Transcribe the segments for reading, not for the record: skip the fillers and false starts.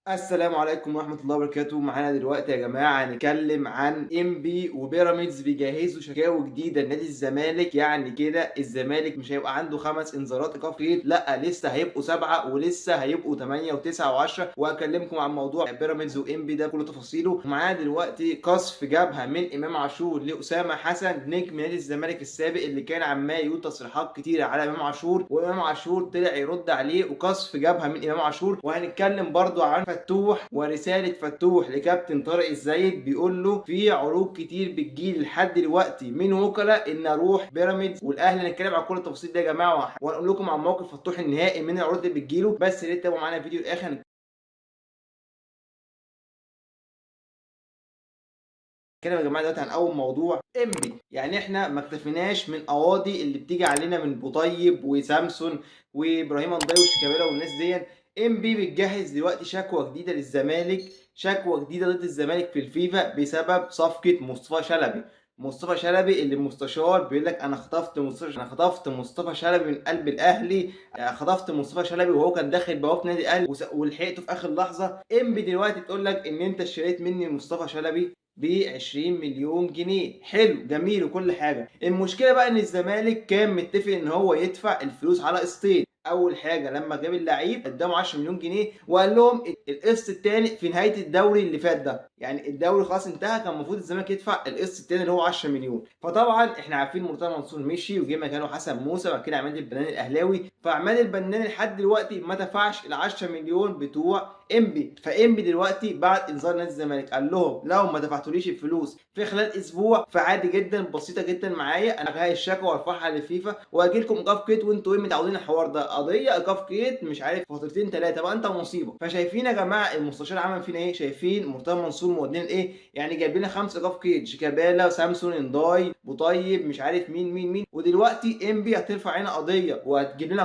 السلام عليكم ورحمة الله وبركاته. معانا دلوقتي يا جماعة هنتكلم عن انبي وبيراميدز بيجهزوا شكاوي جديدة لنادي الزمالك. يعني كده الزمالك مش هيبقى عنده 5 انذارات ايقاف قيد، لا لسه هيبقوا 7 ولسه هيبقوا 8 و9 و10. وهكلمكم عن موضوع بيراميدز وانبي ده كل تفاصيله. معانا دلوقتي قصف جبهة من امام عاشور لأسامة حسن نجم نادي الزمالك السابق اللي كان عمال يقول تصريحات كتيرة على امام عاشور، وامام عاشور طلع يرد عليه، وقصف جبهة من امام عاشور. وهنتكلم برضو عن فتوح ورسالة فتوح لكابتن طارق السيد بيقول له في عروض كتير بتجيلي لحد دلوقتي من وكلاء ان اروح بيراميدز والاهلي. هنتكلم عن كل التفاصيل دي يا جماعه، وهنقول لكم عن موقف فتوح النهائي من العروض اللي بتجيله. بس يا ريت تتابعوا معانا الفيديو الاخر. نتكلم يا جماعه دلوقتي عن اول موضوع انبي. يعني احنا ما اكتفيناش من قواضي اللي بتيجي علينا من بوطيب وسامسون وابراهيم انضاي وشيكابالا والناس دي. انبي بتجهز دلوقتي شكوى جديده للزمالك، شكوى جديده ضد الزمالك في الفيفا بسبب صفقه مصطفى شلبي. مصطفى شلبي اللي المستشار بيقول لك انا خطفت مصطفى شلبي من قلب الاهلي. خطفت مصطفى شلبي وهو كان داخل بوابه نادي الاهلي ولحقته في اخر لحظه. انبي دلوقتي تقول لك ان انت اشتريت مني مصطفى شلبي ب 20 مليون جنيه. حلو جميل وكل حاجه. المشكله بقى ان الزمالك كان متفق ان هو يدفع الفلوس على قسطين. اول حاجه لما جاب اللعيب اداهم 10 مليون جنيه وقال لهم القسط الثاني في نهايه الدوري اللي فات ده. يعني الدوري خلاص انتهى، كان المفروض الزمالك يدفع القسط الثاني اللي هو 10 مليون. فطبعا احنا عارفين مرتضى منصور مشي وجه مكانه حسن موسى وبعد كده عماد البناني الاهلاوي. فعماد البناني لحد دلوقتي ما دفعش ال 10 مليون بتوع انبي. فانبي دلوقتي بعد انذار نادي الزمالك قال لهم لو ما دفعتوليش الفلوس في خلال اسبوع فعادي جدا بسيطه جدا معايا انا هاي الشكوى وارفعها للفيفا واجي لكم ايقاف قيد. وانتوا ايه متعودين الحوار ده قضيه ايقاف قيد مش عارف فترتين ثلاثه بقى انت مصيبه. فشايفين يا جماعه المستشار عمل فينا ايه؟ شايفين مرتضى منصور مودين ايه؟ يعني جايب لنا 5 ايقاف قيد، شيكابالا سامسون انداي بوطيب مش عارف مين. ودلوقتي انبي هترفع هنا قضيه وهتجيب لنا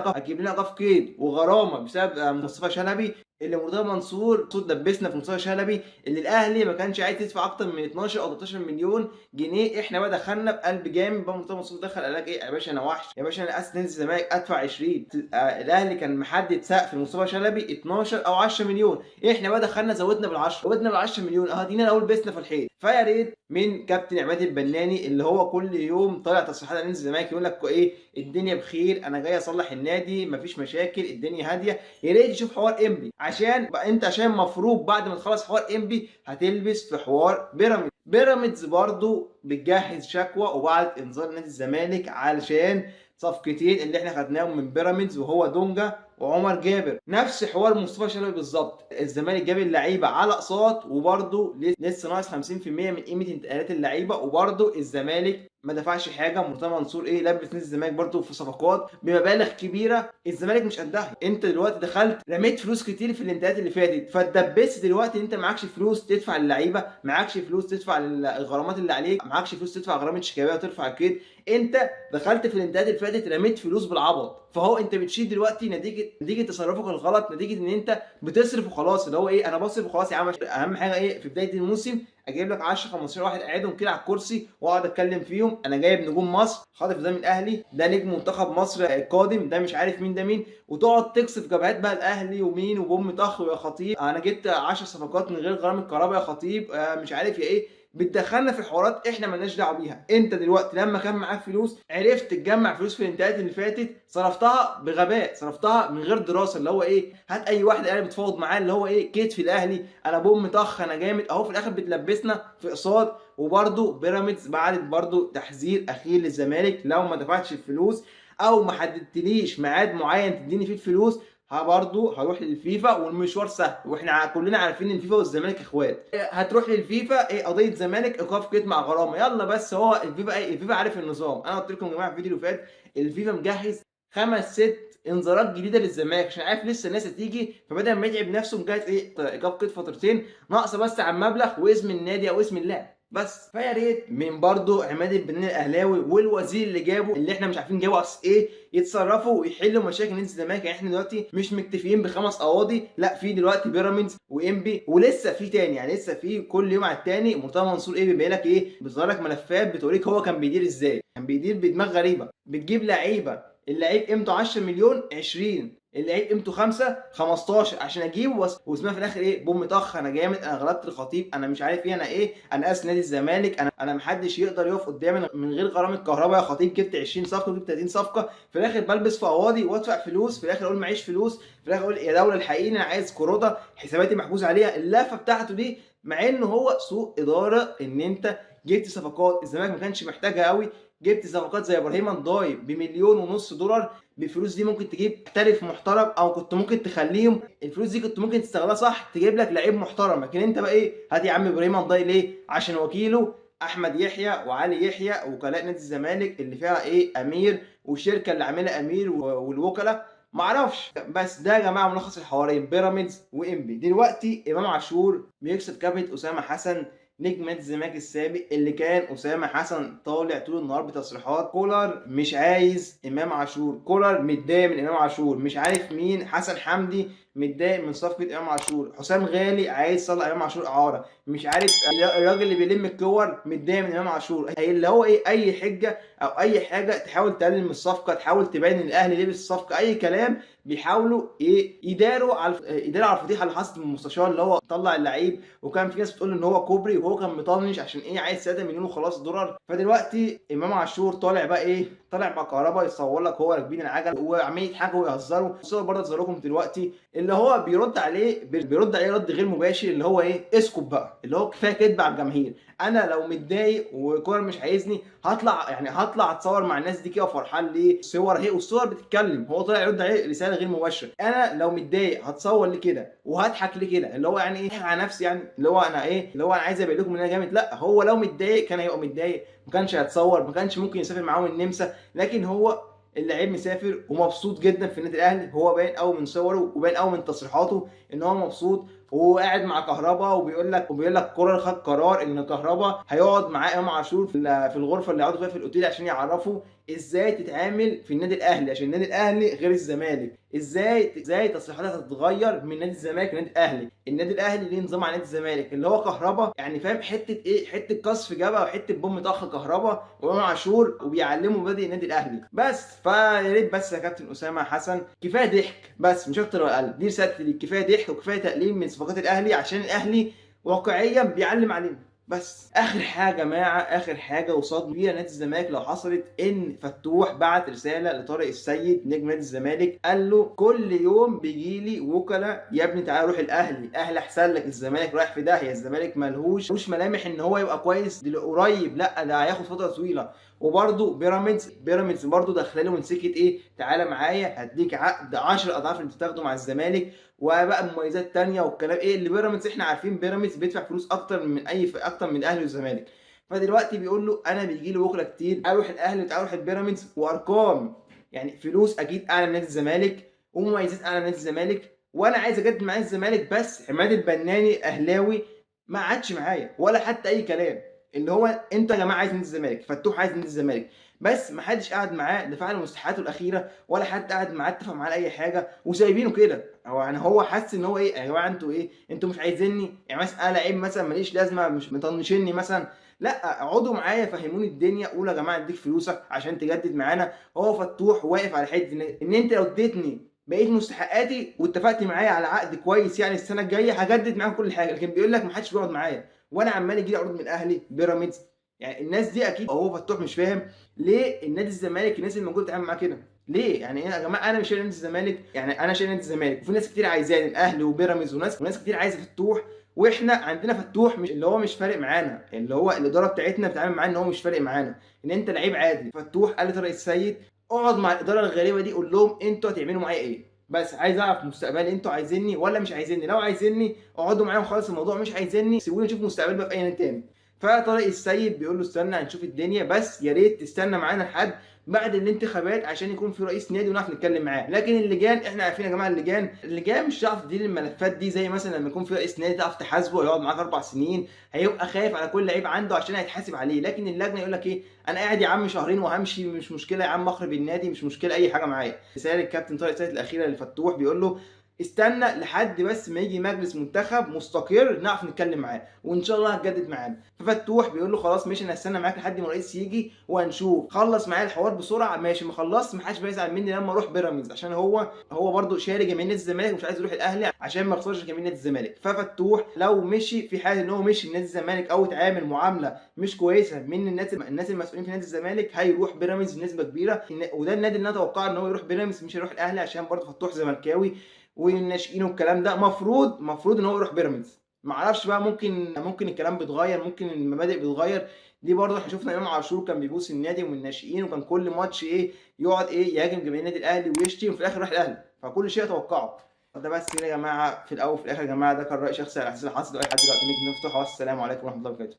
ايقاف قيد وغرامه بسبب مصطفى شلبي اللي مرتضى منصور صوت دبسنا في مصطفى شلبي اللي الاهلي ما كانش عايز يدفع اكتر من 12 او 13 مليون جنيه. احنا بقى دخلنا بقلب جامد بقى. مرتضى منصور دخل قال لك ايه يا باشا انا وحش يا باشا انا اسس نادي الزمالك ادفع 20. الاهلي كان محدد سقف لمصطفى شلبي 12 او 10 مليون. احنا بقى دخلنا زودنا زودنا بال 10 مليون دينا الاول بسنا في الحيط. فيا ريت من كابتن عماد البناني اللي هو كل يوم طالع تصريحات عن نادي الزمالك يقول لك ايه الدنيا بخير انا جاي اصلح النادي مفيش مشاكل الدنيا هاديه. يا ريت يشوف حوار انبي عشان بقى انت عشان مفروض بعد ما تخلص حوار انبي هتلبس في حوار بيراميدز. بيراميدز برضو بتجهز شكوى وبعد انذار نادي الزمالك علشان صفقتين اللي احنا خدناهم من بيراميدز وهو دونجا وعمر جابر. نفس حوار مصطفى شلبي بالظبط. الزمالك جاب اللعيبه على اقساط وبرده لسه ناقص 50% من قيمه انتقالات اللعيبه وبرده الزمالك ما دفعش حاجه. مرتضى منصور ايه لبس نادي الزمالك برده في صفقات بمبالغ كبيره الزمالك مش قدها. انت دلوقتي دخلت رميت فلوس كتير في الانتقالات اللي فاتت فتدبست دلوقتي انت معكش فلوس تدفع للعيبه، معكش فلوس تدفع الغرامات اللي عليك، معكش فلوس تدفع غرامه شيكابالا وترفع الكيد. انت دخلت في الانتقالات اللي فاتت رميت فلوس بالعبط. فهو انت بتشيل دلوقتي نتيجه تصرفك الغلط، نتيجه ان انت بتصرف وخلاص. اللي هو ايه انا بصرف وخلاص يا عم. اهم حاجه ايه في بدايه الموسم اجيب لك 10 15 واحد قاعدهم كده على الكرسي واقعد اتكلم فيهم انا جايب نجوم مصر، خاطف ده من الاهلي، ده نجم منتخب مصر القادم، ده مش عارف مين ده مين، وتقعد تقصف جبهات بقى الاهلي ومين وبوم طخ ويا خطيب انا جبت 10 صفقات من غير غرام الكهرباء يا خطيب مش عارف يا ايه. بتدخلنا في حوارات احنا مالناش دعوه بيها. انت دلوقتي لما كان معاك فلوس عرفت تجمع فلوس في الانتقالات اللي فاتت صرفتها بغباء، صرفتها من غير دراسه. اللي هو ايه هات اي واحد قاعد بتفاوض معاه اللي هو ايه كتف الاهلي انا بوم طخ انا جامد اهو. في الاخر بتلبسنا في اقساط. وبرده بيراميدز بعدت برده تحذير اخير للزمالك لو ما دفعتش الفلوس او ما حددتليش ميعاد معين تديني فيه الفلوس برضه هروح للفيفا. والمشوار سهل واحنا كلنا عارفين ان الفيفا والزمالك اخوات. هتروح للفيفا ايه قضيه زمالك ايقاف قيد مع غرامه يلا. بس هو الفيفا ايه الفيفا عارف النظام. انا قلت لكم يا جماعه في الفيديو اللي فات الفيفا مجهز 5 6 انذارات جديده للزمالك عشان عارف لسه الناس هتيجي. فبدل ما يتعب نفسه مجهز ايه ايقاف قيد فترتين ناقصه بس على المبلغ واسم النادي او اسم اللاعب بس. فيا ريت من برضه عماد البناني الاهلاوي والوزير اللي جابه اللي احنا مش عارفين جابه اصل ايه يتصرفوا ويحلوا مشاكل نادي الزمالك. يعني احنا دلوقتي مش مكتفيين ب5 قواضي، لا في دلوقتي بيراميدز وانبي ولسه في تاني. يعني لسه في كل يوم على التاني مرتضى منصور ايه بيبين لك ايه بيظهر لك ملفات بتوريك هو كان بيدير ازاي. كان بيدير بدماغ غريبه، بتجيب لعيبه اللعيب قيمته 10 مليون 20 اللعيب قيمته 5 15 عشان اجيبه واسمها في الاخر ايه؟ بوم طخ، انا جامد، انا غلبت الخطيب، انا مش عارف ايه، انا ايه، انا اساس نادي الزمالك، انا محدش يقدر يقف قدامي من غير غرامه كهرباء يا خطيب، جبت 20 صفقه وجبت 30 صفقه، في الاخر بلبس في قواضي وادفع فلوس، في الاخر اقول معيش فلوس، في الاخر اقول يا دوله الحقيقي انا عايز كورونا، حساباتي محجوز عليها. اللافه بتاعته دي مع ان هو سوء اداره، ان انت جبت صفقات الزمالك ما كانش محتاجها قوي، جبت صفقات زي ابراهيم نداي بمليون ونص دولار، بالفلوس دي ممكن تجيب محترف محترم، او كنت ممكن تخليهم الفلوس دي كنت ممكن تستغلها صح تجيب لك لعيب محترم. لكن انت بقى ايه؟ هات يا عم ابراهيم نداي ليه؟ عشان وكيله احمد يحيى وعلي يحيى وكلاء نادي الزمالك اللي فيها ايه؟ امير، والشركه اللي عاملها امير والوكلاء معرفش. بس ده يا جماعه ملخص الحوارين بيراميدز وانبي. دلوقتي امام عاشور بيكسب كافه اسامه حسن نجم نادي الزمالك السابق، اللي كان اسامه حسن طالع طول النهار بتصريحات كولر مش عايز امام عاشور، كولر متضايق من امام عاشور، مش عارف مين، حسن حمدي متضايق من صفقه امام عاشور، حسام غالي عايز يطلع امام عاشور اعاره، مش عارف الراجل اللي بيلم الكور متضايق من امام عاشور، اللي هو ايه؟ اي حجه او اي حاجه تحاول تقلل من الصفقه، تحاول تبين ان الاهلي لبس الصفقه، اي كلام بيحاولوا ايه؟ يداروا على الفضيحه اللي حصلت من المستشار اللي هو طلع اللعيب، وكان في ناس بتقول ان هو كوبري وهو كان مطنش عشان ايه؟ عايز 3 مليون وخلاص دولار. فدلوقتي امام عاشور طالع بقى ايه؟ طالع مع كهربا يصور لك هو راكبين العجل وعمال يضحكوا ويهزروا، الصور برضه ظهر دلوقتي اللي هو بيرد عليه رد غير مباشر، اللي هو ايه؟ اسكت بقى، اللي هو كفايه كدب على الجماهير، انا لو متضايق وكولر مش عايزني هطلع اتصور مع الناس دي كده فرحان ليه؟ صور اهي والصور بتتكلم، هو طلع يرد عليه رساله غير مباشره، انا لو متضايق هتصور ليه كده وهضحك ليه كده؟ اللي هو يعني ايه؟ على نفسي يعني، اللي هو انا ايه؟ اللي هو انا عايز ابين لكم ان انا جامد. لا، هو لو متضايق كان هيبقى متضايق، ما كانش هيتصور، ما كانش ممكن يسافر معاهم النمسا. لكن هو اللعيب مسافر ومبسوط جدا في النادي الاهلي، هو باين قوي من صوره وباين قوي من تصريحاته ان هو مبسوط، وهو قاعد مع كهربا وبيقول لك كولر خد قرار ان كهربا هيقعد معاه امام عاشور في الغرفه اللي قعدوا فيها في الاوتيل عشان يعرفوا ازاي تتعامل في النادي الاهلي، عشان النادي الاهلي غير الزمالك، ازاي تصريحاتها تتغير من نادي الزمالك لنادي الاهلي، النادي الاهلي ليه نظام على نادي الزمالك اللي هو كهربا، يعني فاهم حته ايه؟ حته قصف جبهه وحته بوم طخ كهربا وامام عاشور، وبيعلموا مبادئ النادي الاهلي بس. فيا ريت بس يا كابتن اسامه حسن كفايه ضحك بس مش اكتر ولا اقل، دي رسالتي ليك، كفايه ضحك وكفايه تقليل من صفقات الاهلي عشان الاهلي واقعيا بيعلم علينا. بس اخر حاجه يا جماعه، اخر حاجه وصاد كبيره نادي الزمالك لو حصلت، ان فتوح بعت رساله لطارق السيد نجم نادي الزمالك، قال له كل يوم بيجي لي وكلاء يا ابني تعالى روح الاهلي احسن لك، الزمالك رايح في داهيه، الزمالك ملهوش ملامح ان هو يبقى كويس قريب، لا ده هياخد فتره طويله. وبرده بيراميدز برده داخله له من سكه ايه؟ تعالى معايا هديك عقد 10 اضعاف اللي بتاخده مع الزمالك، وبقى مميزات تانية والكلام ايه اللي بيراميدز، احنا عارفين بيراميدز بيدفع فلوس اكتر من اكتر من الاهلي والزمالك. فدلوقتي بيقول له انا بيجي لي وكلاء كتير، اروح الاهلي وتروح البيراميدز، وارقام يعني فلوس اكيد اعلى من نادي الزمالك ومميزات اعلى من نادي الزمالك، وانا عايز اجدد مع الزمالك. بس عماد البناني اهلاوي ما عادش معايا ولا حتى اي كلام، اللي هو انت يا جماعه عايز نادي الزمالك، فتوح عايز نادي الزمالك، بس ما حدش قاعد معاه دفع له مستحقاته الاخيره، ولا حد قاعد معاه اتفق معاه اي حاجه وسايبينه كده. هو يعني هو حاسس ان هو ايه؟ يا جماعه انتوا ايه؟ انتوا مش عايزيني؟ يعني مثلا انا لعيب مثلا ماليش لازمه، مش مطنشيني مثلا؟ لا، اقعدوا معايا فهموني الدنيا، قولوا يا جماعه اديك فلوسك عشان تجدد معانا. هو فتوح واقف على حته ان انت لو اديتني بقيت مستحقاتي واتفقت معايا على عقد كويس يعني السنه الجايه هجدد معاك كل حاجه، لكن بيقول لك ما حدش بيقعد معايا، وانا عمال يجي لي عروض من اهلي بيراميدز. يعني الناس دي اكيد هو فتوح مش فاهم ليه النادي الزمالك الناس اللي موجوده بتتعامل معاه كده ليه. يعني ايه يا جماعه؟ انا مش شايل نادي الزمالك، يعني انا شايل نادي الزمالك وفي ناس كتير عايزاني، الاهلي وبيراميدز وناس كتير عايزه فتوح، واحنا عندنا فتوح مش اللي هو مش فارق معانا، اللي هو الاداره بتاعتنا بتتعامل معاه ان هو مش فارق معانا، ان انت لعيب عادي. فتوح قال لطارق السيد اقعد مع الاداره الغريبه دي قول لهم انتوا هتعملوا معايا ايه، بس عايز اعرف مستقبلي، انتوا عايزيني ولا مش عايزيني؟ لو عايزيني اقعدوا معايا وخلص الموضوع، مش عايزيني سيبوني اشوف مستقبلي بقى في اي نادي تاني. فطارق السيد بيقول له استنى هنشوف الدنيا، بس يا ريت تستنى معانا لحد بعد الانتخابات عشان يكون في رئيس نادي ونعرف نتكلم معاه. لكن اللجان احنا عارفين يا جماعه، اللجان مش هتعرف تدير الملفات دي، زي مثلا لما يكون في رئيس نادي تعرف تحاسبه يقعد معاك 4 سنين، هيبقى خايف على كل لعيب عنده عشان هيتحاسب عليه. لكن اللجنه يقول لك ايه؟ انا قاعد يا عم شهرين وهمشي، مش مشكله يا عم اخرب النادي، مش مشكله اي حاجه معايا. رساله الكابتن طارق السيد الاخيره لفتوح بيقول له استنى لحد بس ما يجي مجلس منتخب مستقر نعرف نتكلم معاه، وان شاء الله هتجدد معانا. ففتوح بيقول له خلاص ماشي انا هستنى معاك لحد ما الرئيس يجي وهنشوف، خلص معايا الحوار بسرعه ماشي، ما خلصت ما حدش بيزعل مني لما اروح بيراميدز، عشان هو برده شاري جماهير نادي الزمالك ومش عايز يروح الاهلي عشان ما يخسرش جماهير نادي الزمالك. ففتوح لو مشي في حال ان هو مشي من نادي الزمالك او اتعامل معامله مش كويسه من الناس المسؤولين في نادي الزمالك، هيروح بيراميدز بنسبه كبيره، وده النادي اللي انا اتوقع ان هو يروح بيراميدز مش هيروح الاهلي، عشان برده فتوح زملكاوي والناشئين والكلام ده مفروض ان هو يروح بيراميدز. ما اعرفش بقى، ممكن الكلام بيتغير، ممكن المبادئ بتتغير. دي برضه احنا شفنا امام عاشور كان بيبوس النادي ومن الناشئين، وكان كل ماتش يقعد يهاجم جماهير النادي الاهلي ويشتم، وفي الاخر راح الاهلي، فكل شيء اتوقعه. ده بس كده يا جماعه، في الاول وفي الاخر يا جماعه ده كان راي شخصي على اساس اللي حصل، اي حد دلوقتي نيجي نفتح. والسلام عليكم ورحمه الله وبركاته.